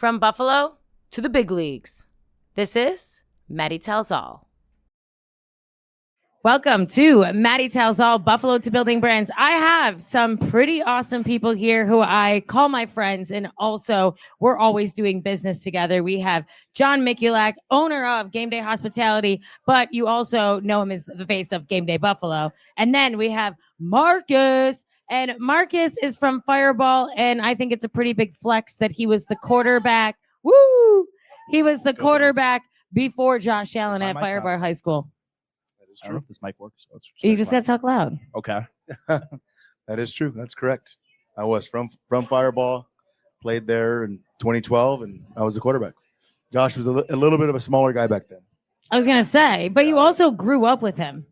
From Buffalo to the big leagues, this is MaDi Tells All. Welcome to MaDi Tells All, Buffalo to Building Brands. I have some pretty awesome people here who I call my friends, and also we're always doing business together. We have John Mikulec, owner of Gameday Hospitality, but you also know him as the face of Gameday Buffalo. And then we have Marcus. And Marcus is from Firebaugh, and I think it's a pretty big flex that he was the quarterback. Woo! He was the quarterback before Josh Allen at Firebaugh High School. That is true. If this mic works. So you just got to talk loud. Okay. That is true. That's correct. I was from Firebaugh, played there in 2012, and I was the quarterback. Josh was a little bit of a smaller guy back then. I was going to say, but you also grew up with him.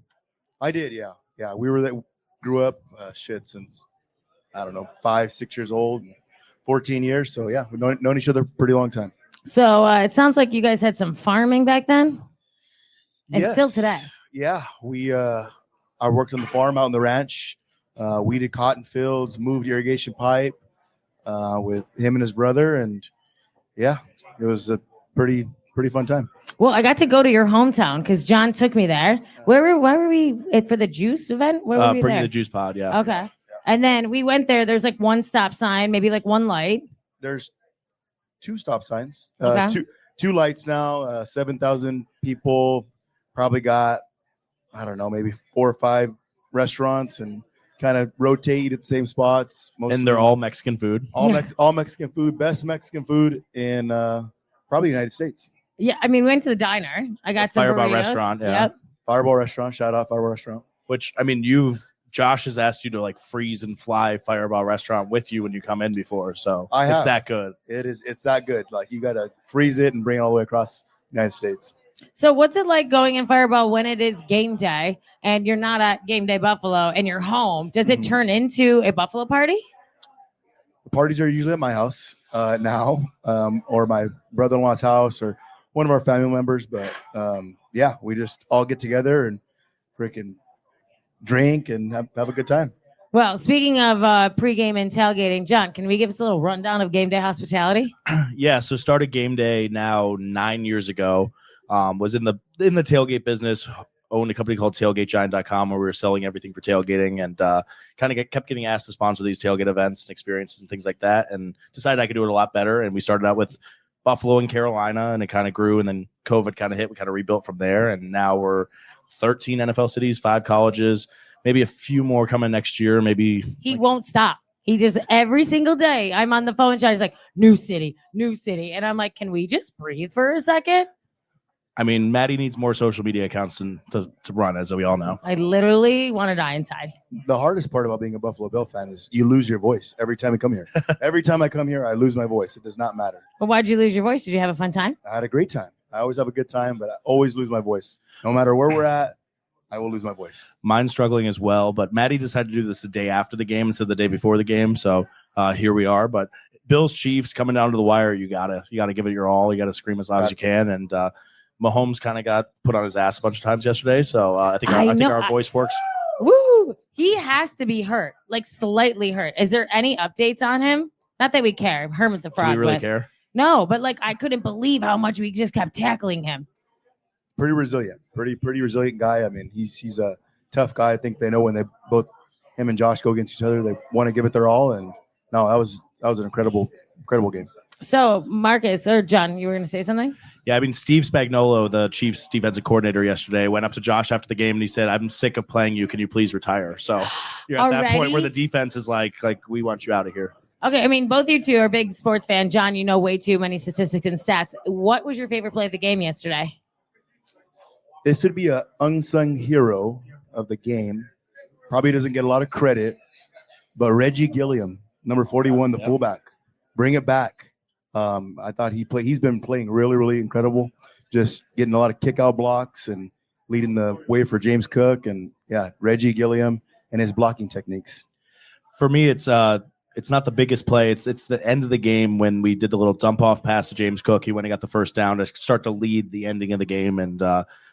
I did, yeah. Yeah, we were that. Grew up since, I don't know, 5-6 years old, 14 years. So, yeah, we've known each other a pretty long time. So it sounds like you guys had some farming back then and yes. Still today. Yeah, I worked on the farm out on the ranch. We did cotton fields, moved irrigation pipe with him and his brother. And, yeah, it was a pretty fun time. Well, I got to go to your hometown because John took me there. Where were we for the juice event? Where were we bringing there? the juice pod, yeah. Okay. And then we went there. There's like one stop sign, maybe like one light. There's 2 stop signs, Okay. two lights now, 7,000 people, probably got, I don't know, maybe 4 or 5 restaurants and kind of rotate at the same spots. And they're all Mexican food. All Mexican food, best Mexican food in probably the United States. Yeah, I mean, we went to the diner. I got some Firebaugh burritos. restaurant, yeah. Yep. Firebaugh restaurant, shout out Firebaugh restaurant. Which, I mean, Josh has asked you to like freeze and fly Firebaugh restaurant with you when you come in before. So it's that good. It's that good. Like you got to freeze it and bring it all the way across the United States. So what's it like going in Firebaugh when it is game day and you're not at Gameday Buffalo and you're home? Does it turn into a Buffalo party? The parties are usually at my house now, or my brother-in-law's house, or one of our family members. But yeah, we just all get together and freaking drink and have a good time. Well, speaking of pregame and tailgating, John, can we give us a little rundown of Gameday Hospitality? Yeah, so started Gameday now 9 years ago. Was in the tailgate business, owned a company called tailgategiant.com where we were selling everything for tailgating, and kind of kept getting asked to sponsor these tailgate events and experiences and things like that, and decided I could do it a lot better. And we started out with Buffalo and Carolina, and it kind of grew, and then COVID kind of hit. We kind of rebuilt from there, and now we're 13 NFL cities, 5 colleges, maybe a few more coming next year. Maybe he won't stop. He just every single day I'm on the phone. He's like, new city, and I'm like, can we just breathe for a second? I mean, MaDi needs more social media accounts to run, as we all know. I literally want to die inside. The hardest part about being a Buffalo Bill fan is you lose your voice every time you come here. Every time I come here, I lose my voice. It does not matter. Well, why'd you lose your voice? Did you have a fun time? I had a great time. I always have a good time, but I always lose my voice. No matter where we're at, I will lose my voice. Mine's struggling as well, but MaDi decided to do this the day after the game instead of the day before the game. So here we are. But Bills Chiefs coming down to the wire, you gotta give it your all. You gotta scream as loud as you can. And Mahomes kind of got put on his ass a bunch of times yesterday. So I think our voice works. Woo! He has to be hurt, like slightly hurt. Is there any updates on him? Not that we care. Hermit the Frog. Do we really care? No, but like I couldn't believe how much we just kept tackling him. Pretty resilient. Pretty resilient guy. I mean, he's a tough guy. I think they know when they both, him and Josh, go against each other, they want to give it their all. And no, that was an incredible game. So Marcus or John, you were going to say something? Yeah, I mean, Steve Spagnuolo, the Chiefs defensive coordinator yesterday, went up to Josh after the game and he said, "I'm sick of playing you. Can you please retire?" So you're at that point where the defense is like we want you out of here. Okay, I mean, both you two are big sports fans. John, you know way too many statistics and stats. What was your favorite play of the game yesterday? This would be an unsung hero of the game. Probably doesn't get a lot of credit, but Reggie Gilliam, number 41, the fullback, bring it back. I thought he's been playing really, really incredible, just getting a lot of kick-out blocks and leading the way for James Cook. And, yeah, Reggie Gilliam and his blocking techniques. For me, it's not the biggest play. It's the end of the game when we did the little dump-off pass to James Cook. He went and got the first down to start to lead the ending of the game. And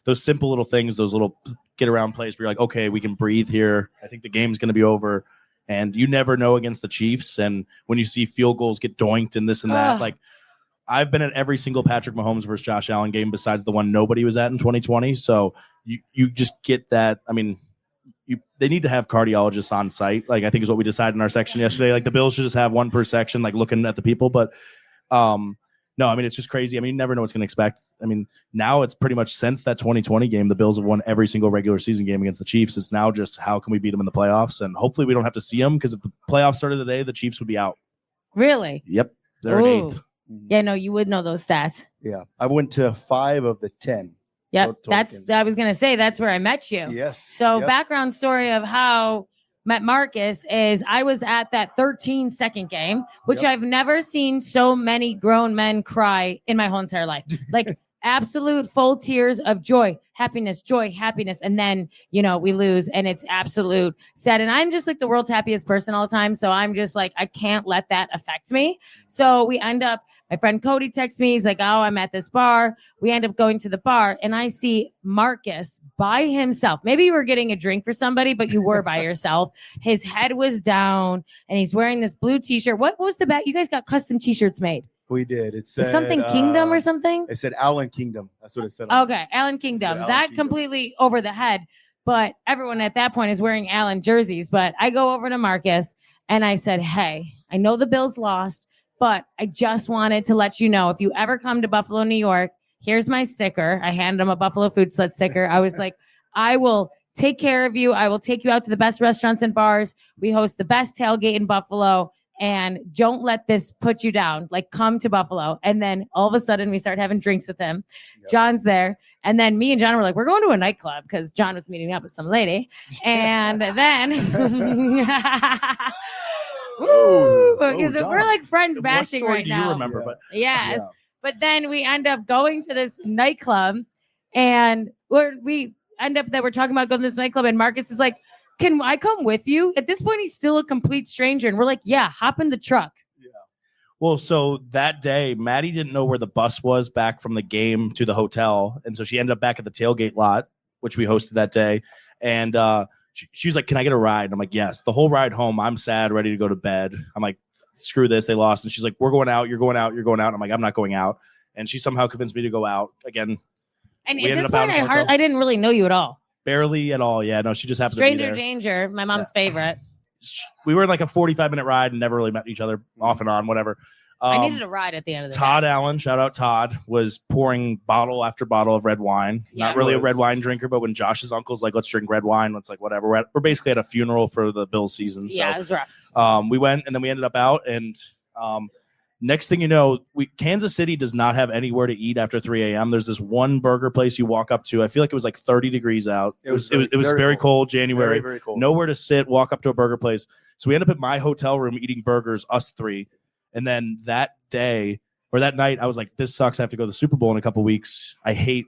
those simple little things, those little get-around plays where you're like, okay, we can breathe here. I think the game's going to be over. And you never know against the Chiefs. And when you see field goals get doinked and this and that, like I've been at every single Patrick Mahomes versus Josh Allen game besides the one nobody was at in 2020. So you just get that. I mean, they need to have cardiologists on site. Like I think is what we decided in our section yesterday. Like the Bills should just have one per section, like looking at the people. But no, I mean, it's just crazy. I mean, you never know what's going to expect. I mean, now it's pretty much since that 2020 game, the Bills have won every single regular season game against the Chiefs. It's now just how can we beat them in the playoffs? And hopefully we don't have to see them because if the playoffs started today, the Chiefs would be out. Really? Yep. They're in 8th. Yeah, no, you would know those stats. Yeah. I went to 5 of the 10. Yep. I was going to say, that's where I met you. Yes. So background story of how met Marcus is I was at that 13-second game, which I've never seen so many grown men cry in my whole entire life. Like absolute full tears of joy, happiness. And then, we lose and it's absolute sad. And I'm just like the world's happiest person all the time. So I'm just like, I can't let that affect me. So we end up, my friend Cody texts me. He's like, oh, I'm at this bar. We end up going to the bar and I see Marcus by himself. Maybe you were getting a drink for somebody, but you were by yourself. His head was down and he's wearing this blue t-shirt. What was the back? You guys got custom t-shirts made. We did. It said something Kingdom or something. It said Allen Kingdom. That's what it said. Okay, Allen Kingdom. That Kingdom. Completely over the head. But everyone at that point is wearing Allen jerseys. But I go over to Marcus and I said, hey, I know the Bills lost, but I just wanted to let you know if you ever come to Buffalo, New York, here's my sticker. I handed him a Buffalo Food Slut sticker. I was like, I will take care of you. I will take you out to the best restaurants and bars. We host the best tailgate in Buffalo. And don't let this put you down. Like, come to Buffalo. And then all of a sudden, we start having drinks with him. Yep. John's there. And then me and John were like, we're going to a nightclub because John was meeting up with some lady. And then we're like friends bashing right now. You remember, but yes. Yeah. But then we end up going to this nightclub and we end up that we're talking about going to this nightclub. And Marcus is like, can I come with you? At this point, he's still a complete stranger. And we're like, yeah, hop in the truck. Yeah. Well, so that day, MaDi didn't know where the bus was back from the game to the hotel. And so she ended up back at the tailgate lot, which we hosted that day. And she was like, can I get a ride? And I'm like, yes. The whole ride home, I'm sad, ready to go to bed. I'm like, screw this. They lost. And she's like, we're going out. You're going out. You're going out. I'm like, I'm not going out. And she somehow convinced me to go out again. And at this point, I didn't really know you at all. Barely at all. Yeah, no, she just happened Stranger to be there. Danger, my mom's favorite. We were in like a 45-minute ride and never really met each other off and on, whatever. I needed a ride at the end of the Todd day. Allen, shout out Todd, was pouring bottle after bottle of red wine. Yeah, not really a red wine drinker, but when Josh's uncle's like, let's drink red wine, let's like whatever. We're basically at a funeral for the Bills season. So, yeah, it was rough. We went and then we ended up out and next thing you know, Kansas City does not have anywhere to eat after 3 a.m. There's this one burger place you walk up to. I feel like it was like 30 degrees out. It was very cold, January. Very, very cold. Nowhere to sit, walk up to a burger place. So we end up at my hotel room eating burgers, us three. And then that day or that night, I was like, this sucks. I have to go to the Super Bowl in a couple weeks. I hate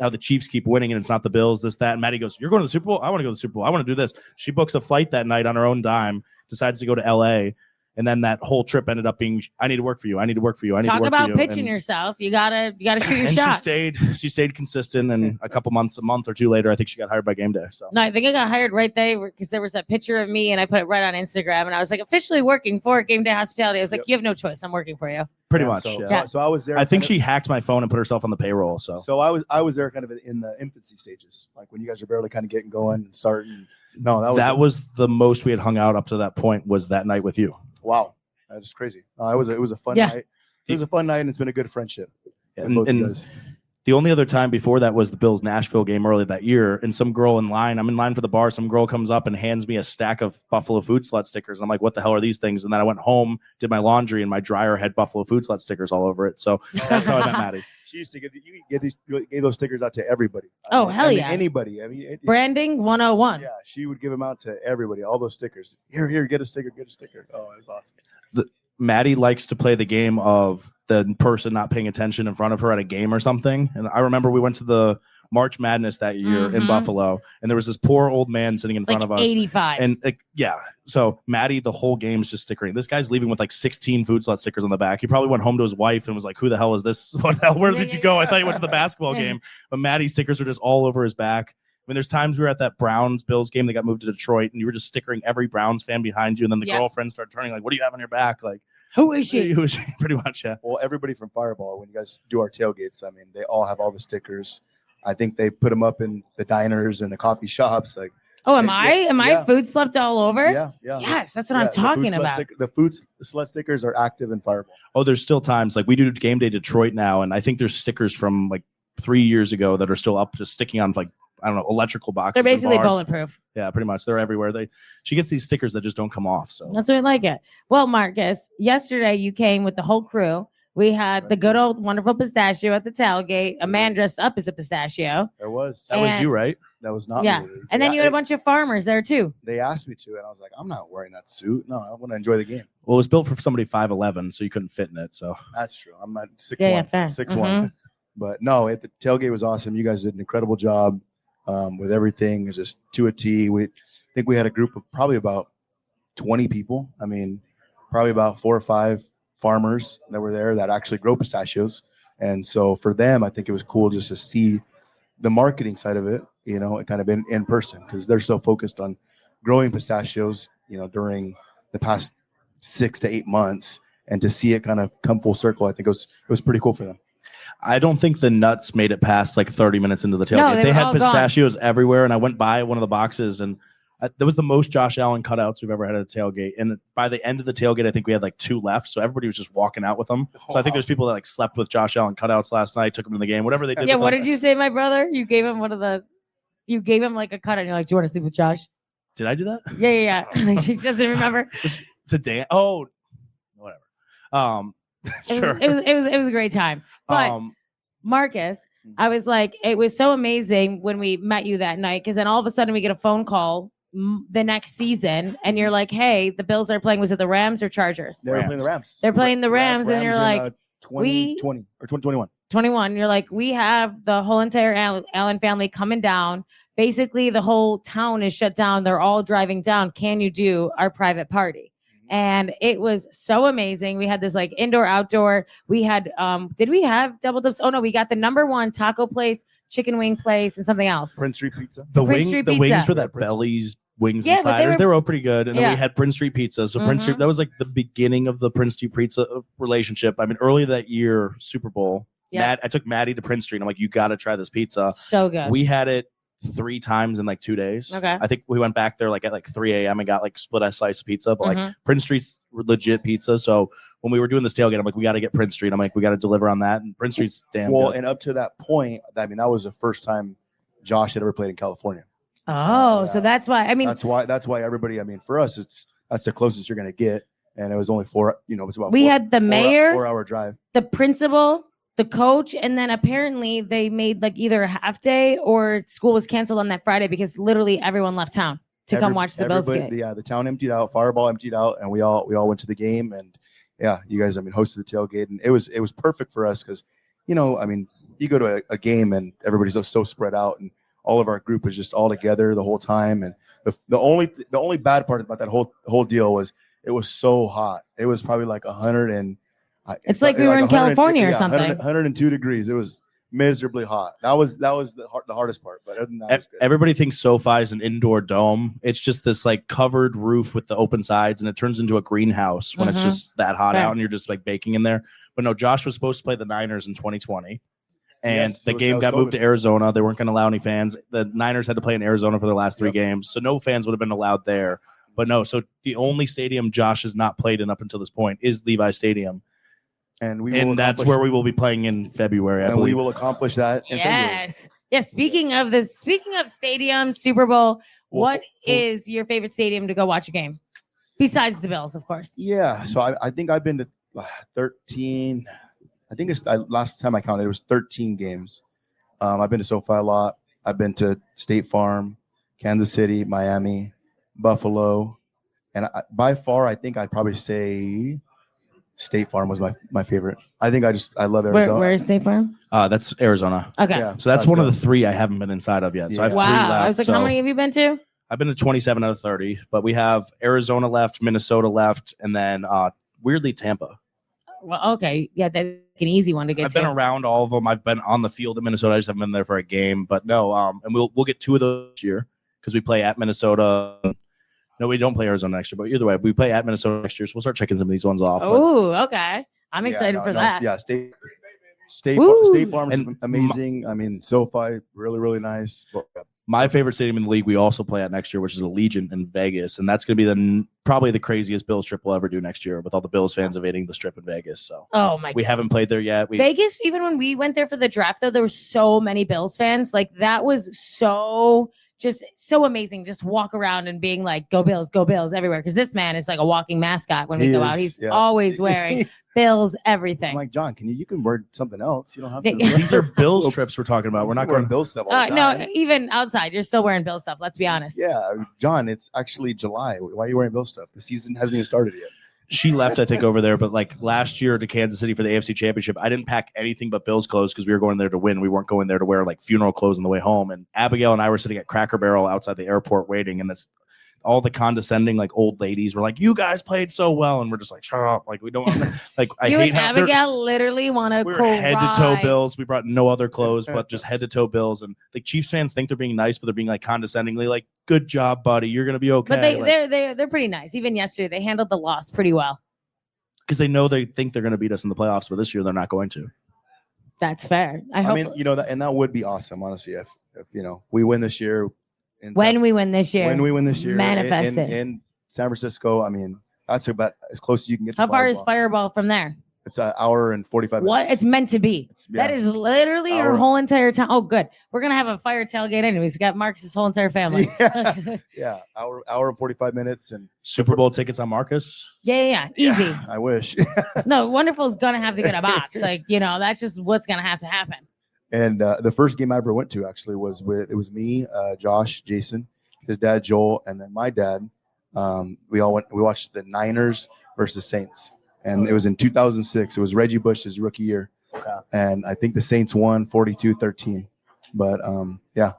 how the Chiefs keep winning and it's not the Bills, this, that. And MaDi goes, you're going to the Super Bowl? I want to go to the Super Bowl. I want to do this. She books a flight that night on her own dime, decides to go to L.A., and then that whole trip ended up being, I need to work for you. I need to work for you. I need to work for you. Talk about pitching yourself. You gotta shoot your shot. She stayed consistent, and a month or two later, I think she got hired by Gameday. So no, I think I got hired right there because there was that picture of me, and I put it right on Instagram, and I was like officially working for Gameday Hospitality. I was like, you have no choice. I'm working for you. Pretty much. So I was there. I think she hacked my phone and put herself on the payroll. So I was there kind of in the infancy stages, like when you guys are barely kind of getting going and starting. No, that was the most we had hung out up to that point was that night with you. Wow. That is crazy. It was a fun night. It was a fun night, and it's been a good friendship. And the only other time before that was the Bills Nashville game early that year. And some girl I'm in line for the bar. Some girl comes up and hands me a stack of Buffalo Food Slut stickers. And I'm like, what the hell are these things? And then I went home, did my laundry, and my dryer had Buffalo Food Slut stickers all over it. So that's how I met MaDi. She used to gave those stickers out to everybody. Hell yeah. Anybody. Branding 101. Yeah, she would give them out to everybody, all those stickers. Here, get a sticker, Oh, it was awesome. MaDi likes to play the game of the person not paying attention in front of her at a game or something. And I remember we went to the March Madness that year in Buffalo, and there was this poor old man sitting in front of us. 85. And so MaDi, the whole game's just stickering. This guy's leaving with like 16 Food Slut stickers on the back. He probably went home to his wife and was like, who the hell is this? Where did you go? I thought you went to the basketball game. But MaDi's stickers are just all over his back. I mean, there's times we were at that Browns-Bills game that got moved to Detroit, and you were just stickering every Browns fan behind you, and then the girlfriend started turning like, what do you have on your back? Like, Who is she? Who is she? Pretty much, yeah. Well, everybody from Firebaugh, when you guys do our tailgates, I mean, they all have all the stickers. I think they put them up in the diners and the coffee shops. Like, Oh, Am I food slept all over? yeah. Yes, that's what I'm talking about. The food slut stickers are active in Firebaugh. Oh, there's still times like we do Game Day Detroit now, and I think there's stickers from like 3 years ago that are still up, just sticking on like, I don't know, electrical boxes. They're basically and bars. bulletproof. Yeah, pretty much. They're everywhere. She gets these stickers that just don't come off. So That's why I like it. Well, Marcus, yesterday you came with the whole crew. We had the good old wonderful pistachio at the tailgate. A man dressed up as a pistachio. There was. that was And- you, right? That was not Yeah. me. And then you had a bunch of farmers there too. They asked me to, and I was like, I'm not wearing that suit. No, I want to enjoy the game. Well, it was built for somebody 5'11", so you couldn't fit in it. So That's true. I'm not 6'1", Yeah, fair. 6'1". But no, the tailgate was awesome. You guys did an incredible job with everything. It was just to a T. I think we had a group of probably about 20 people. I mean, probably about 4 or 5 farmers that were there that actually grow pistachios. And so for them, I think it was cool just to see the marketing side of it, kind of in person, because they're so focused on growing pistachios, during the past 6 to 8 months, and to see it kind of come full circle, I think it was pretty cool for them. I don't think the nuts made it past like 30 minutes into the tailgate. No, they were had all pistachios everywhere, and I went by one of the boxes, and that was the most Josh Allen cutouts we've ever had at a tailgate. And by the end of the tailgate, I think we had like 2 left, so everybody was just walking out with them. So I think there's people that like slept with Josh Allen cutouts last night, took them to the game, whatever they did. Yeah, with what them. did you say, my brother? You gave him you gave him like a cut and you're like, do you want to sleep with Josh? Did I do that? Yeah. She doesn't remember. Today? Oh, whatever. Sure. It was a great time. But Marcus, I was like, it was so amazing when we met you that night, because then all of a sudden we get a phone call the next season and you're like, hey, the Bills are playing. Was it the Rams or Chargers? They were playing the Rams. They're playing the Rams, and you're like, 2020 or 2021. 21. You're like, we have the whole entire Allen family coming down. Basically, the whole town is shut down. They're all driving down. Can you do our private party? And it was so amazing. We had this like indoor, outdoor. We had, did we have double dips? Oh no, we got the #1 taco place, chicken wing place, and something else. Prince Street Pizza. The Prince Street wings Pizza. were that Belly's wings Yeah, and but sliders. They were all pretty good. And then Yeah. we had Prince Street Pizza. So Prince Street, that was like the beginning of the Prince Street Pizza relationship. I mean, earlier that year, Super Bowl, Yeah. I took MaDi to Prince Street. I'm like, you got to try this pizza. So good. We had it 3 times in like 2 days. Okay. I think we went back there like at like 3 a.m. and got like split a slice of pizza. But like Mhm. Prince Street's legit pizza. So when we were doing this tailgate, I'm like, we got to get Prince Street. I'm like, we got to deliver on that. And Prince Street's damn Well, good. and up to that point, I mean, that was the first time Josh had ever played in California. Oh, so Yeah. that's why. I mean, That's why everybody. I mean, for us, that's the closest you're going to get, and it was only 4. It was about. we 4 had the mayor, 4-hour drive. the principal, the coach, and then apparently they made like either a half day or school was canceled on that Friday because literally everyone left town to come watch the Bills game. Yeah, the town emptied out, Firebaugh emptied out, and we all went to the game, and yeah, you guys, I mean, hosted the tailgate, and it was perfect for us because, I mean, you go to a game and everybody's so spread out, and all of our group was just all together the whole time, and the only bad part about that whole deal was it was so hot. It was probably like 100 and. It's like we were in California or something. 102 degrees. It was miserably hot. That was the hardest part. But other than that, it was good. Everybody thinks SoFi is an indoor dome. It's just this like covered roof with the open sides, and it turns into a greenhouse when it's Mhm. just that hot Right. out and you're just like baking in there. But no, Josh was supposed to play the Niners in 2020. And Yes, the that game was got moved COVID. to Arizona. They weren't going to allow any fans. The Niners had to play in Arizona for their last 3 Yep. games. So no fans would have been allowed there. But no, so the only stadium Josh has not played in up until this point is Levi Stadium. And That's where we will be playing in February, I and we believe. will accomplish that in February. Yes. Yeah. Speaking of stadiums, Super Bowl, Well, what is your favorite stadium to go watch a game? Besides the Bills, of course. Yeah, so I think I've been to 13. I think last time I counted, it was 13 games. I've been to SoFi a lot. I've been to State Farm, Kansas City, Miami, Buffalo, and by far, I think I'd probably say State Farm was my favorite. I think I love Arizona. Where's State Farm? That's Arizona. Okay. Yeah, So that's one of the dope. 3 I haven't been inside of yet. So I have 3 Wow. left. I was like, so how many have you been to? I've been to 27 out of 30, but we have Arizona left, Minnesota left, and then weirdly Tampa. Well, okay. Yeah, that's an easy one to get I've to. been around all of them. I've been on the field in Minnesota. I just haven't been there for a game. But no, and we'll get 2 of those this year because we play at Minnesota. No, we don't play Arizona next year, but either way, we play at Minnesota next year, so we'll start checking some of these ones off. Oh, okay. I'm excited for that. Yeah, State Farm is And amazing. I mean, SoFi, really, really nice. My favorite stadium in the league we also play at next year, which is Allegiant in Vegas, and that's going to be probably the craziest Bills trip we'll ever do next year, with all the Bills fans invading the Strip in Vegas. So, we haven't played there yet. Vegas, even when we went there for the draft, though, there were so many Bills fans. Like, that was so amazing. Just walk around and being like, "Go Bills, go Bills" everywhere. Because this man is like a walking mascot when we go out. He's always wearing Bills everything. I'm like, John, you can wear something else. You don't have to. These are Bills trips we're talking about. We're not going to Bills stuff all the time. No, even outside, you're still wearing Bill stuff. Let's be honest. Yeah, John, it's actually July. Why are you wearing Bill stuff? The season hasn't even started yet. She left, I think, over there. But like last year to Kansas City for the AFC Championship, I didn't pack anything but Bills clothes because we were going there to win. We weren't going there to wear like funeral clothes on the way home. And Abigail and I were sitting at Cracker Barrel outside the airport waiting, and that's all the condescending like old ladies were like, "You guys played so well," and we're just like, "Shut up!" Like we don't like. I you hate and how Abigail literally want to. We're head to toe Bills. We brought no other clothes, but just head to toe Bills. And like Chiefs fans think they're being nice, but they're being like condescendingly like, "Good job, buddy. You're gonna be okay." But they're pretty nice. Even yesterday, they handled the loss pretty well. Because they think they're going to beat us in the playoffs, but this year they're not going to. That's fair. I mean, that would be awesome, honestly, if we win this year. When we win this year, manifest it in San Francisco. I mean, that's about as close as you can get. How far is Firebaugh from there? It's an hour and 45 minutes. What? It's meant to be. That is literally your whole entire town. Oh, good. We're going to have a fire tailgate anyways. We got Marcus's whole entire family. Yeah. Hour and 45 minutes. And Super Bowl tickets on Marcus. Yeah. Easy. Yeah, I wish. No, Wonderful's going to have to get a box. Like, that's just what's going to have to happen. And the first game I ever went to actually was me, Josh, Jason, his dad, Joel, and then my dad. We watched the Niners versus Saints. And it was in 2006. It was Reggie Bush's rookie year. Okay. And I think the Saints won 42-13. But,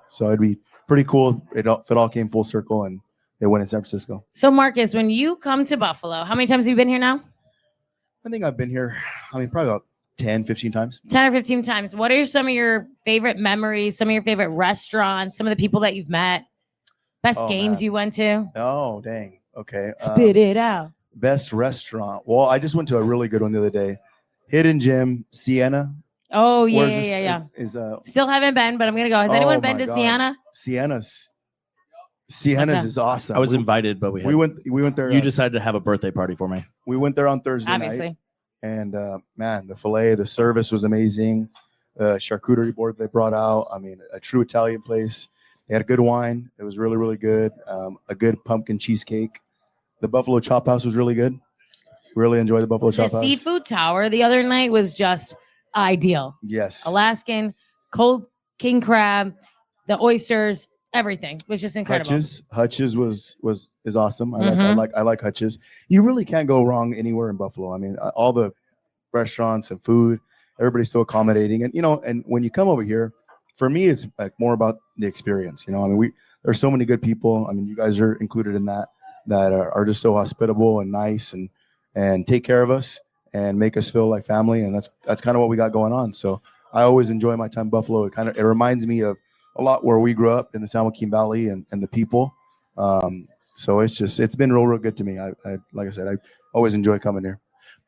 so it'd be pretty cool if it all came full circle and they went in San Francisco. So, Marcus, when you come to Buffalo, how many times have you been here now? I think I've been here, probably about 10, 15 times. 10 or 15 times. What are some of your favorite memories, some of your favorite restaurants, some of the people that you've met, best games you went to? Oh, dang. Okay. Spit it out. Best restaurant. Well, I just went to a really good one the other day. Hidden Gem, Sienna. Oh, yeah. Still haven't been, but I'm going to go. Has anyone been to Sienna? Sienna's is awesome. I was invited, but we went there. You decided to have a birthday party for me. We went there on Thursday night. And, man, the filet, the service was amazing. The charcuterie board they brought out. A true Italian place. They had a good wine. It was really, really good. A good pumpkin cheesecake. The Buffalo Chop House was really good. Really enjoyed the Buffalo Chop House. The Seafood Tower the other night was just ideal. Yes. Alaskan, cold king crab, the oysters, everything was just incredible. Hutch's is awesome. I like Hutch's. You really can't go wrong anywhere in Buffalo. All the restaurants and food, everybody's so accommodating. And and when you come over here, for me, it's like more about the experience. There's so many good people. You guys are included in that are just so hospitable and nice and take care of us and make us feel like family. And that's kind of what we got going on. So I always enjoy my time in Buffalo. It reminds me of a lot where we grew up in the San Joaquin Valley and the people. So it's been real good to me. I like I said, I always enjoy coming here.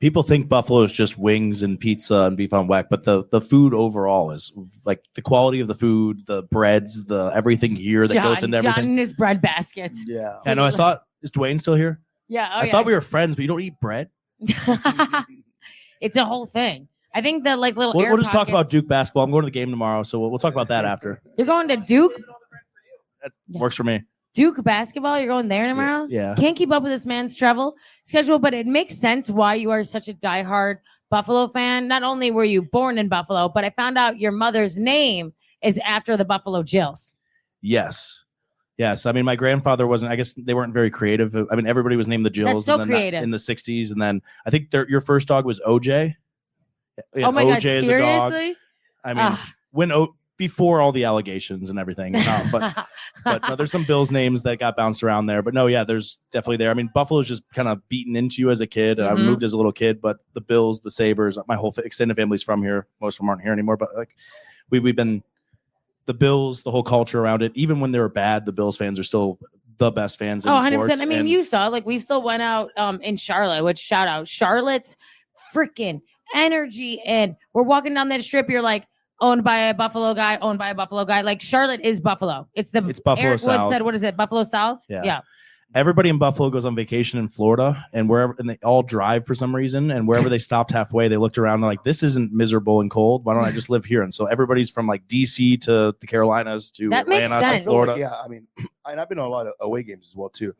People think Buffalo is just wings and pizza and beef on whack, but the food overall is like the quality of the food, the breads, the everything here that goes into everything. John and his bread baskets. Yeah. I know. I thought, is Dwayne still here? Yeah. I thought we were friends, but you don't eat bread. It's a whole thing. I think that like little. We'll just talk about Duke basketball. I'm going to the game tomorrow, so we'll talk about that after. You're going to Duke? That works for me. Duke basketball? You're going there tomorrow? Yeah. Can't keep up with this man's travel schedule, but it makes sense why you are such a diehard Buffalo fan. Not only were you born in Buffalo, but I found out your mother's name is after the Buffalo Jills. Yes. My grandfather wasn't, I guess they weren't very creative. Everybody was named the Jills. That's so creative. In the 60s. And then I think your first dog was OJ. Oh my God, OJ seriously? Is a dog. Before all the allegations and everything. But no, there's some Bills names that got bounced around there. But no, yeah, there's definitely there. Buffalo's just kind of beaten into you as a kid. I moved as a little kid, but the Bills, the Sabres, my whole extended family's from here. Most of them aren't here anymore, but like we've been the Bills, the whole culture around it. Even when they were bad, the Bills fans are still the best fans in 100%. sports. I mean, and you saw, like, we still went out in Charlotte, which shout out Charlotte's freaking energy. And we're walking down that strip. You're like, owned by a Buffalo guy, owned by a Buffalo guy. Like, Charlotte is Buffalo. It's Buffalo Eric Wood South. said, what is it? Buffalo South? Yeah. Everybody in Buffalo goes on vacation in Florida, and they all drive for some reason. And wherever they stopped halfway, they looked around and like, this isn't miserable and cold. Why don't I just live here? And so everybody's from like DC to the Carolinas to That makes Atlanta sense. to Florida. Yeah, I mean, and I've been on a lot of away games as well too,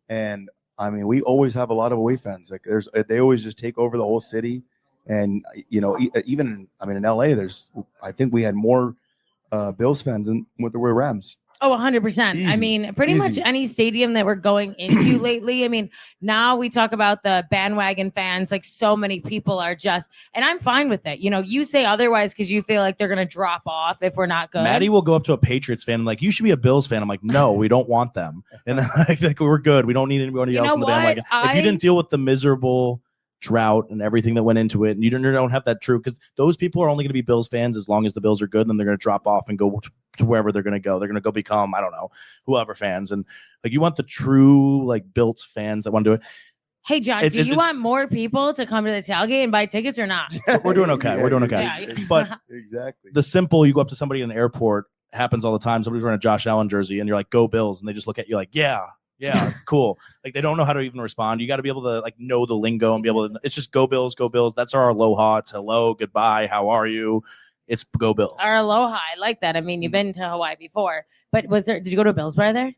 and I mean, we always have a lot of away fans. Like, they always just take over the whole city, and even in LA, I think we had more Bills fans than what there were Rams. Oh, 100%. Easy. I mean, pretty much any stadium that we're going into lately. I mean, now we talk about the bandwagon fans, like so many people are just, and I'm fine with it. You say otherwise because you feel like they're going to drop off if we're not good. MaDi will go up to a Patriots fan and like, you should be a Bills fan. I'm like, no, we don't want them. And then like we're good. We don't need anybody else in the bandwagon. If you didn't deal with the miserable drought and everything that went into it, and you don't have that true, because those people are only going to be Bills fans as long as the Bills are good, and then they're going to drop off and go to wherever they're going to go. They're going to go become, I don't know, whoever fans. And like, you want the true like built fans that want to do it. Hey, John, do you want more people to come to the tailgate and buy tickets or not? We're doing okay. We're doing okay. Yeah. But exactly, the simple, you go up to somebody in an airport, happens all the time. Somebody's wearing a Josh Allen jersey and you're like, go Bills. And they just look at you like, yeah, cool. Like, they don't know how to even respond. You got to be able to like know the lingo and be able to, it's just go Bills, go Bills. That's our aloha. It's hello, goodbye, how are you? It's go Bills. Our aloha. I like that. I mean, you've been to Hawaii before, but did you go to a Bills bar there?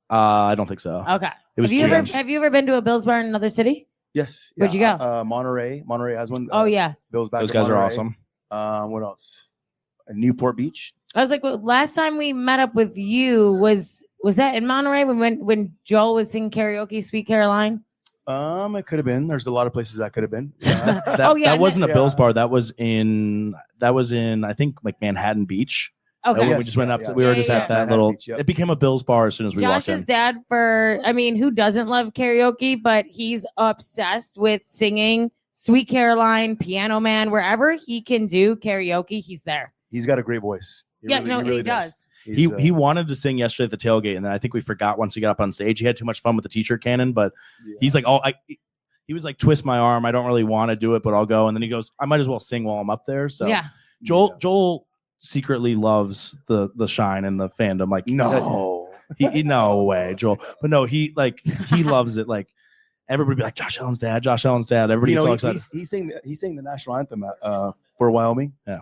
I don't think so. Okay. It was have you ever been to a Bills bar in another city? Yes. Where'd you go? Monterey. Monterey has one. Oh yeah. Bills back. Those guys Monterey. are awesome. What else? Newport Beach. I was like, well, last time we met up with you was that in Monterey when Joel was singing karaoke, Sweet Caroline? It could have been. There's a lot of places that could have been. That wasn't a Bills bar. That was in I think like Manhattan Beach. Okay. We just went up. We were just at that Manhattan little. Beach, yep. It became a Bills bar as soon as we walked in. Josh's dad, who doesn't love karaoke, but he's obsessed with singing Sweet Caroline, Piano Man, wherever he can do karaoke, he's there. He's got a great voice. He really does. He wanted to sing yesterday at the tailgate, and then I think we forgot once he got up on stage. He had too much fun with the t-shirt cannon, but he's like, he was like, twist my arm. I don't really want to do it, but I'll go. And then he goes, I might as well sing while I'm up there. So yeah, Joel secretly loves the shine and the fandom. Like, no, he no way, Joel. But no, he loves it. Like, everybody be like, Josh Allen's dad. Everybody so excited. He sang the national anthem for Wyoming. Yeah.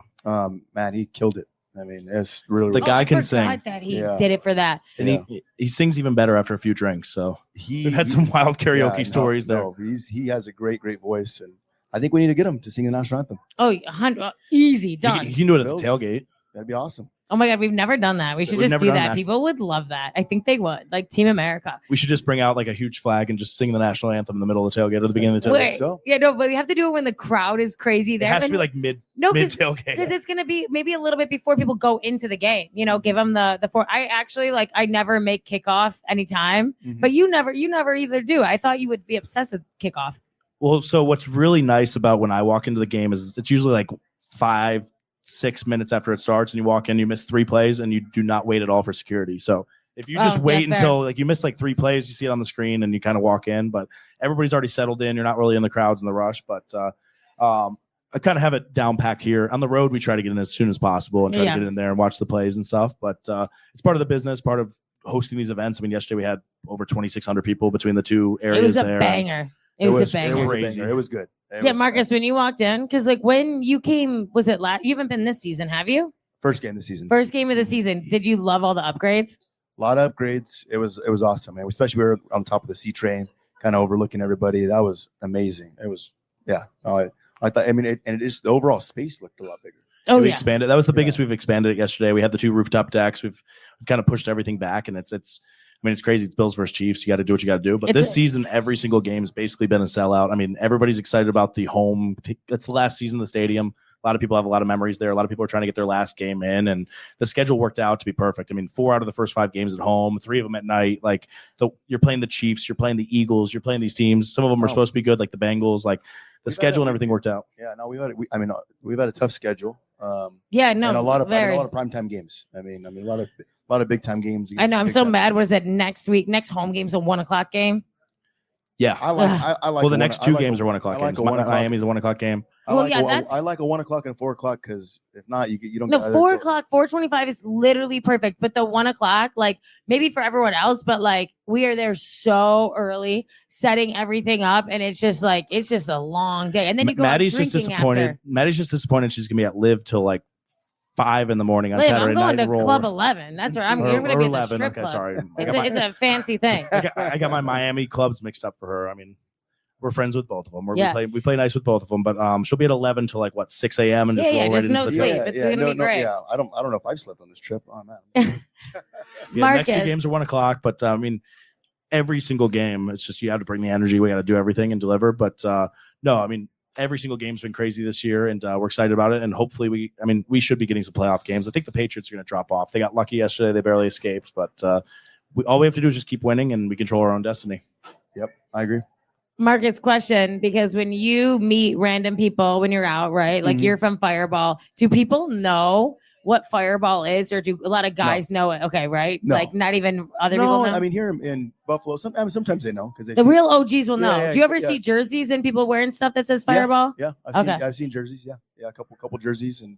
Man, he killed it. I mean, it's really the guy can sing. That he did it for that, and he sings even better after a few drinks. So we've had some wild karaoke stories there. No, he has a great voice, and I think we need to get him to sing the national anthem. Oh, 100, easy done. He can do it at the tailgate. That'd be awesome. Oh my God, we've never done that. We should just do that. People would love that. I think they would. Like Team America. We should just bring out like a huge flag and just sing the national anthem in the middle of the tailgate at the beginning of the tailgate. Yeah, no, but we have to do it when the crowd is crazy. There it has to be like mid tailgate. Because it's gonna be maybe a little bit before people go into the game. Give them the four. I actually I never make kickoff anytime, but you never either do. I thought you would be obsessed with kickoff. Well, so what's really nice about when I walk into the game is it's usually like 5-6 minutes after it starts, and you walk in, you miss 3 plays, and you do not wait at all for security. So if you just wait until like you miss like 3 plays, you see it on the screen and you kind of walk in, but everybody's already settled in. You're not really in the crowds and the rush, but I kind of have it down packed here. On the road, we try to get in as soon as possible and try to get in there and watch the plays and stuff. But it's part of the business, part of hosting these events. I mean, yesterday we had over 22,600 people between the two areas. It was a there. Banger. It was a banger. It was good. Marcus, when you walked in, because like when you came, was it last? You haven't been this season, have you? First game of the season. First game of the season. Did you love all the upgrades? A lot of upgrades. It was awesome, man. Especially we were on top of the C train, kind of overlooking everybody. That was amazing. It was, I thought. I mean, the overall space looked a lot bigger. Oh, we expanded. That was the biggest we've expanded it yesterday. We had the 2 rooftop decks. We've kind of pushed everything back, and it's. I mean, it's crazy. It's Bills versus Chiefs. You got to do what you got to do. But this season, every single game has basically been a sellout. I mean, everybody's excited about the home. That's the last season of the stadium. A lot of people have a lot of memories there. A lot of people are trying to get their last game in, and the schedule worked out to be perfect. I mean, 4 out of the first 5 games at home, 3 of them at night. Like, you're playing the Chiefs, you're playing the Eagles, you're playing these teams. Some of them are supposed to be good, like the Bengals. Like, the schedule and everything worked out. Yeah, no, we've had a tough schedule. Yeah, no, and a lot of very. primetime games. I mean, a lot of big time games. I know. I'm so mad. Teams. What is it next week? Next home game's a 1:00 game. Yeah. I like. Well, the next two games are 1:00 I like games. a 1 o'clock. Miami's a 1:00 game. Well, yeah, that's. I like a 1:00 and 4:00 because if not, you don't. No, get 4:00, 4:25 is literally perfect. But the 1:00, like maybe for everyone else, but like we are there so early, setting everything up, and it's just a long day. And then you go out MaDi's just drinking disappointed. after. MaDi's just disappointed she's gonna be at Live till like 5 a.m. on Liv, Saturday I'm going night. to Club 11. That's where I'm. You're going to be at the 11. strip Okay, club. sorry. It's a fancy thing. I got my Miami clubs mixed up for her. I mean, we're friends with both of them. Yeah. We play nice with both of them, but she'll be at 11 till like 6 a.m. and just roll right just into no the sleep. trip. It's gonna be great. Yeah, I don't know if I've slept on this trip. Oh man. Next two games are 1:00, but I mean, every single game, it's just you have to bring the energy. We got to do everything and deliver. But no, I mean, every single game's been crazy this year, and we're excited about it. And hopefully, we should be getting some playoff games. I think the Patriots are going to drop off. They got lucky yesterday; they barely escaped. But all we have to do is just keep winning, and we control our own destiny. Yep, I agree. Marcus, question, because when you meet random people when you're out, right? Like you're from Firebaugh, do people know what Firebaugh is, or do a lot of guys know it? Okay, right? No. Like not even other people know? I mean, here in Buffalo, sometimes they know because the real OGs will know. Yeah, do you ever yeah. see jerseys and people wearing stuff that says Firebaugh? Yeah, I've seen jerseys. Yeah, a couple jerseys and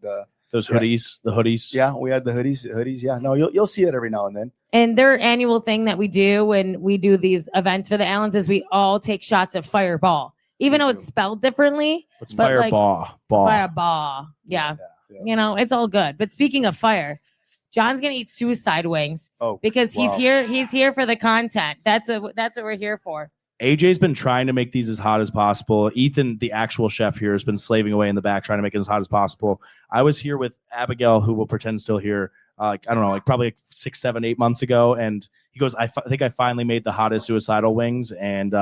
those hoodies, the hoodies. Yeah, we had the hoodies. Yeah, no, you'll see it every now and then. And their annual thing that we do when we do these events for the Allens is we all take shots of Fireball, even though it's spelled differently. It's Firebaugh. Firebaugh. Yeah. You know, it's all good. But speaking of fire, John's gonna eat suicide wings because he's here. He's here for the content. That's what we're here for. AJ's been trying to make these as hot as possible. Ethan, the actual chef here, has been slaving away in the back trying to make it as hot as possible. I was here with Abigail, who will pretend still here. I don't know, probably 6, 7, 8 months ago, and he goes, I think I finally made the hottest suicidal wings, and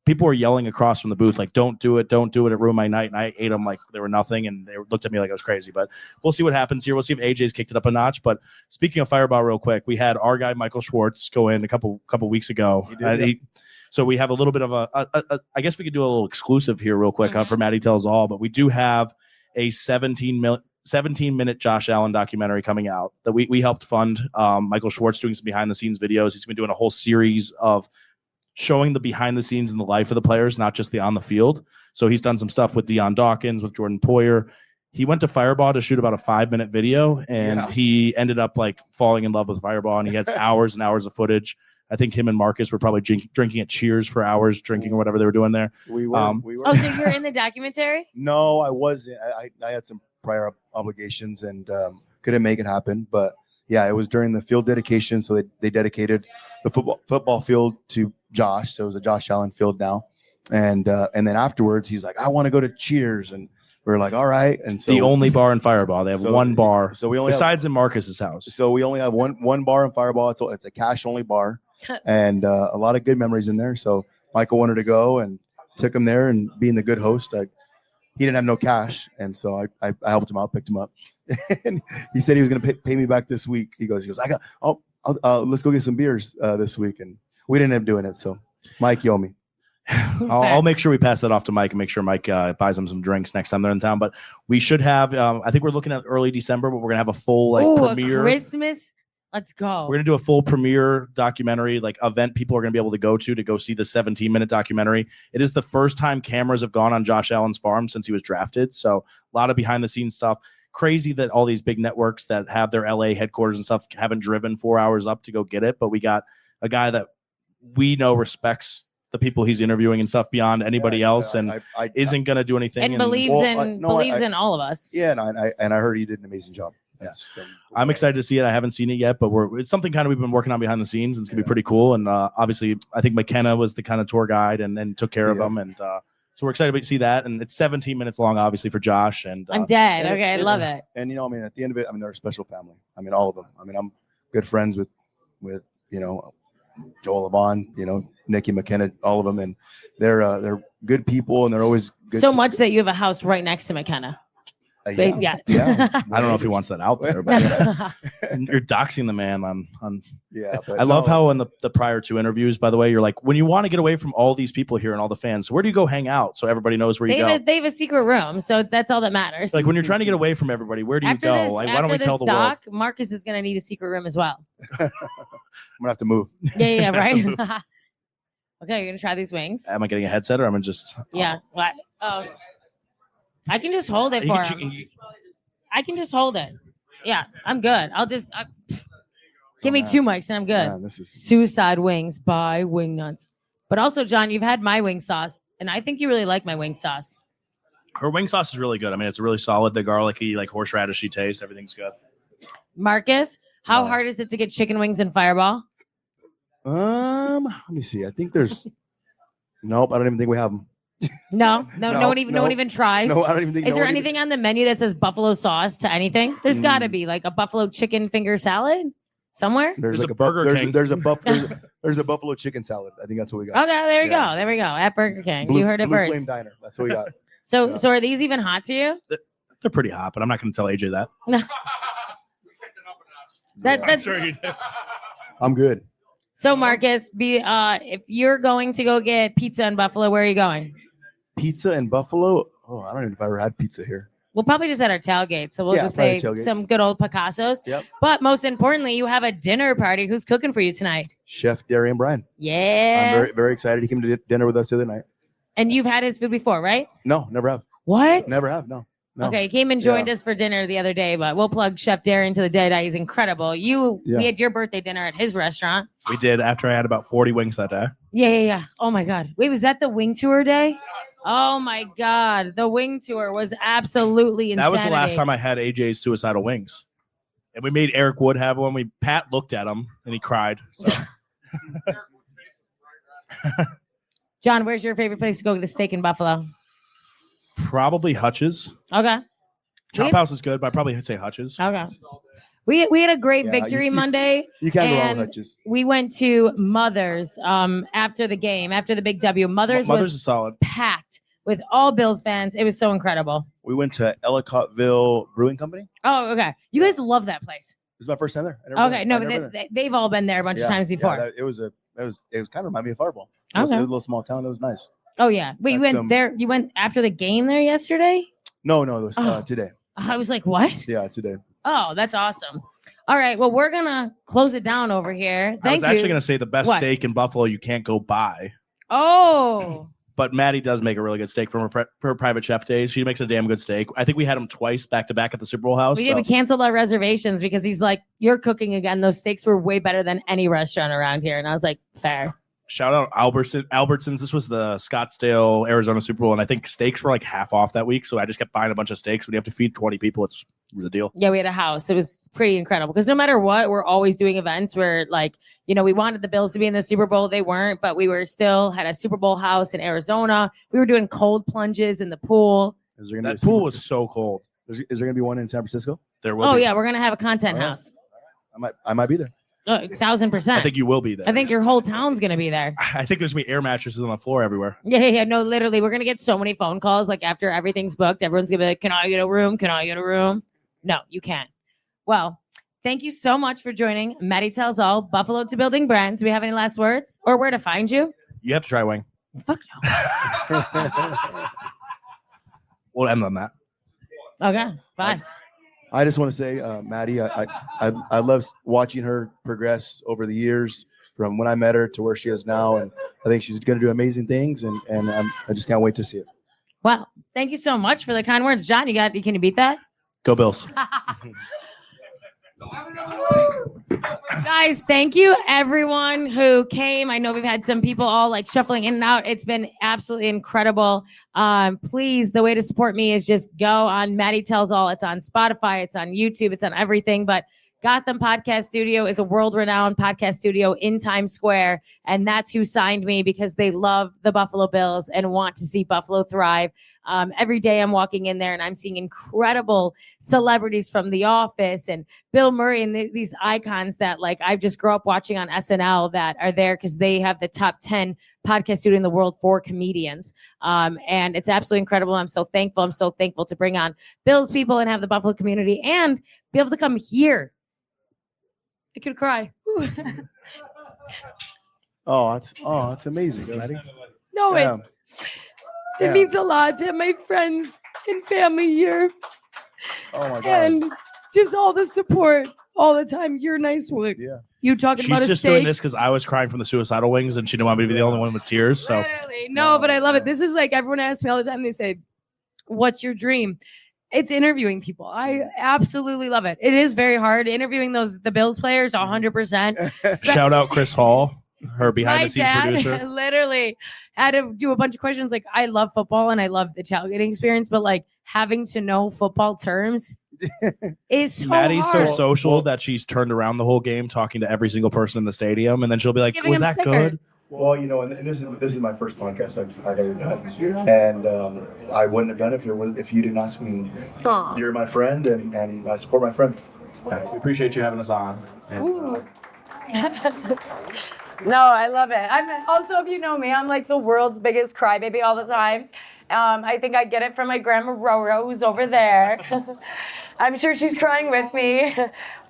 people were yelling across from the booth like, don't do it, it ruined my night. And I ate them like they were nothing, and they looked at me like I was crazy. But we'll see what happens here. We'll see if AJ's kicked it up a notch. But speaking of Firebaugh real quick, we had our guy Michael Schwartz go in a couple weeks ago. So we have a little bit of I guess we could do a little exclusive here real quick for MaDi Tells All, but we do have a 17-minute Josh Allen documentary coming out that we helped fund. Michael Schwartz doing some behind the scenes videos. He's been doing a whole series of showing the behind the scenes in the life of the players, not just the on the field. So he's done some stuff with Deion Dawkins, with Jordan Poyer. He went to Firebaugh to shoot about a 5-minute video, and he ended up like falling in love with Firebaugh, and he has hours and hours of footage. I think him and Marcus were probably drinking at Cheers for hours, drinking or whatever they were doing there. We were. Oh, so you're in the documentary? No, I wasn't. I had some prior obligations and couldn't make it happen. But yeah, it was during the field dedication. So they dedicated the football field to Josh. So it was a Josh Allen field now. And then afterwards, he's like, I want to go to Cheers. And we were like, all right. And so the only bar in Firebaugh, they have one bar. So we only besides in Marcus's house. So we only have one bar in Firebaugh. It's a cash only bar. And a lot of good memories in there. So Michael wanted to go and took him there, and being the good host, he didn't have no cash. And so I helped him out, picked him up. And he said he was going to pay me back this week. He goes, let's go get some beers this week. And we didn't end up doing it. So Mike, you owe me. I'll make sure we pass that off to Mike and make sure Mike buys them some drinks next time they're in town. But we should have, I think we're looking at early December, but we're going to have a full premiere. Christmas. Let's go. We're going to do a full premiere documentary, event people are going to be able to go see the 17-minute documentary. It is the first time cameras have gone on Josh Allen's farm since he was drafted. So a lot of behind the scenes stuff. Crazy that all these big networks that have their LA headquarters and stuff haven't driven 4 hours up to go get it. But we got a guy that we know respects the people he's interviewing and stuff beyond anybody else, and isn't going to do anything. And believes in all of us. Yeah, and I heard he did an amazing job. I'm excited to see it. I haven't seen it yet, but it's something kind of we've been working on behind the scenes, and it's gonna be pretty cool. And obviously, I think McKenna was the kind of tour guide and took care of them, and so we're excited to see that. And it's 17 minutes long, obviously, for Josh. And I'm dead. Okay, I love it. And at the end of it, they're a special family. All of them. I'm good friends with Joel Levon, Nikki McKenna, all of them, and they're good people, and they're always good. So much that you have a house right next to McKenna. Yeah. I don't know if he wants that out there, but you're doxing the man on. Yeah, but I love how in the prior 2 interviews, by the way, you're like, when you want to get away from all these people here and all the fans, where do you go hang out so everybody knows where you go? They have a secret room, so that's all that matters. Like when you're trying to get away from everybody, where do you go? Like, why don't we tell the world? Marcus is gonna need a secret room as well. I'm gonna have to move. Yeah, right. Okay, you're gonna try these wings. Am I getting a headset or am I just? Yeah. What? Oh. I can just hold it for him. I can just hold it. Yeah, I'm good. Give me 2 mics and I'm good. Man, this is Suicide Wings by Wingnuts. But also, John, you've had my wing sauce, and I think you really like my wing sauce. Her wing sauce is really good. I mean, it's really solid. The garlicky, like horseradishy taste. Everything's good. Marcus, how hard is it to get chicken wings in Firebaugh? let me see. I think there's. Nope, I don't even think we have them. No one even tries. No, I don't even think. Is there anything on the menu that says buffalo sauce to anything? There's got to be like a buffalo chicken finger salad somewhere. There's like a Burger King. There's a buffalo chicken salad. I think that's what we got. Okay, there we go. There we go. At Burger King, you heard it Blue first. Flame Diner. That's what we got. So are these even hot to you? They're pretty hot, but I'm not going to tell AJ that. That's sure you do. I'm good. So Marcus, if you're going to go get pizza in Buffalo, where are you going? Pizza in Buffalo? Oh, I don't even know if I ever had pizza here. We'll probably just at our tailgate. So we'll just say some good old Picassos. Yep. But most importantly, you have a dinner party. Who's cooking for you tonight? Chef Darian Bryan. Yeah. I'm very, very excited. He came to dinner with us the other night. And you've had his food before, right? No, never have. What? Never have. No. Okay, he came and joined us for dinner the other day, but we'll plug Chef Darian to the day. He's incredible. We had your birthday dinner at his restaurant. We did after I had about 40 wings that day. Yeah. Oh my God. Wait, was that the wing tour day? Oh my God. The wing tour was absolutely insanity. That was the last time I had AJ's suicidal wings. And we made Eric Wood have one. Pat looked at him and he cried. So. John, where's your favorite place to go get a steak in Buffalo? Probably Hutch's. Okay. Chop House is good, but I'd probably say Hutch's. Okay. We had a great victory Monday. You can't go wrong with Hutch's. We went to Mother's after the game, after the big W. Mother's is solid. Packed with all Bills fans. It was so incredible. We went to Ellicottville Brewing Company. Oh, okay. You guys love that place. This is my first time there. Okay, no, but they've all been there a bunch of times before. Yeah, it was kind of reminded me of Firebaugh. Okay. It was a little small town. It was nice. Oh yeah. Wait, you went there? You went after the game there yesterday? No, it was today. I was like, what? Yeah, today. Oh, that's awesome. All right. Well, we're gonna close it down over here. I was actually gonna say the best steak in Buffalo you can't go buy. Oh. But MaDi does make a really good steak from her private chef days. She makes a damn good steak. I think we had him twice back to back at the Super Bowl house. We canceled our reservations because he's like, you're cooking again. Those steaks were way better than any restaurant around here. And I was like, fair. Shout out Albertsons. This was the Scottsdale, Arizona Super Bowl. And I think steaks were like half off that week. So I just kept buying a bunch of steaks. When you have to feed 20 people, it was a deal. Yeah, we had a house. It was pretty incredible because no matter what, we're always doing events where we wanted the Bills to be in the Super Bowl. They weren't, but we were still had a Super Bowl house in Arizona. We were doing cold plunges in the pool. That pool was so cold. Is there going to be one in San Francisco? There will be. Oh, yeah. We're going to have a content house. I might be there. 1,000%. I think you will be there. I think your whole town's going to be there. I think there's going to be air mattresses on the floor everywhere. Yeah. No, literally, we're going to get so many phone calls. Like after everything's booked, everyone's going to be like, can I get a room? Can I get a room? No, you can't. Well, thank you so much for joining MaDi Tells All, Buffalo to Building Brands. Do we have any last words or where to find you? You have to try wing. Fuck no. We'll end on that. Okay. Vibes. I just want to say, MaDi, I love watching her progress over the years from when I met her to where she is now. And I think she's going to do amazing things. And I just can't wait to see it. Well, thank you so much for the kind words. John, can you beat that? Go Bills. Guys, thank you everyone who came. I know we've had some people all shuffling in and out. It's been absolutely incredible. Please, the way to support me is just go on MaDi Tells All. It's on Spotify, it's on YouTube, it's on everything. But Gotham Podcast Studio is a world-renowned podcast studio in Times Square, and that's who signed me because they love the Buffalo Bills and want to see Buffalo thrive. Every day I'm walking in there and I'm seeing incredible celebrities from The Office and Bill Murray and these icons that like I just grew up watching on SNL that are there because they have the top 10 podcast studio in the world for comedians. And it's absolutely incredible. I'm so thankful. I'm so thankful to bring on Bill's people and have the Buffalo community and be able to come here. I could cry. That's amazing. No, Yeah. it means a lot to have my friends and family here. Oh my God. And just all the support all the time. You're a nice one. Yeah. You talking She's about a just steak? doing this because I was crying from the suicidal wings, and she didn't want me to be the only one with tears. So Literally. No, but I love it. This is like everyone asks me all the time. They say, "What's your dream?" It's interviewing people. I absolutely love it. It is very hard interviewing the Bills players. 100%. shout out Chris Hall, her behind My the scenes dad producer. literally had to do a bunch of questions. Like, I love football and I love the tailgating experience, but like having to know football terms is so MaDi's so hard. social that she's turned around the whole game talking to every single person in the stadium, and then she'll be like, Giving "Was him that stickers. good?" Well, and this is my first podcast I've ever done, and I wouldn't have done it if you didn't ask me. Aw. You're my friend, and I support my friend. We appreciate you having us on. And, Ooh. No, I love it. I'm also, if you know me, I'm like the world's biggest crybaby all the time. I think I get it from my grandma Roro, who's over there. I'm sure she's crying with me.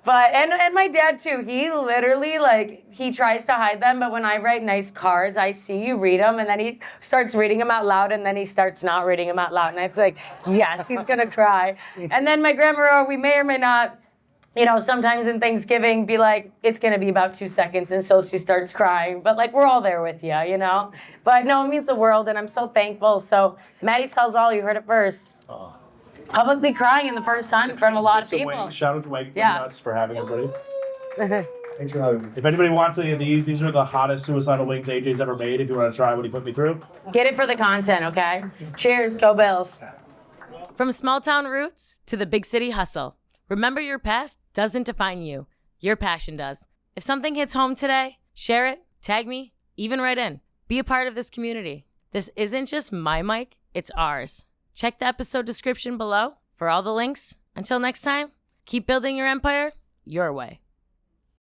But and my dad too. He literally he tries to hide them, but when I write nice cards, I see you read them, and then he starts reading them out loud, and then he starts not reading them out loud, and I was like, yes, he's gonna cry. And then my grandma Roro, we may or may not. Sometimes in Thanksgiving, be like, it's going to be about 2 seconds until she starts crying. But, we're all there with you, But, no, it means the world, and I'm so thankful. So, MaDi tells all, you heard it first. Publicly crying in the first time in front of a lot of people. Shout out to Wang Yeah. Nuts for having everybody. Thanks for having me. If anybody wants any of these are the hottest suicidal wings AJ's ever made. If you want to try what he put me through. Get it for the content, okay? Cheers, go Bills. From small town roots to the big city hustle. Remember, your past doesn't define you. Your passion does. If something hits home today, share it, tag me, even write in. Be a part of this community. This isn't just my mic, it's ours. Check the episode description below for all the links. Until next time, keep building your empire your way.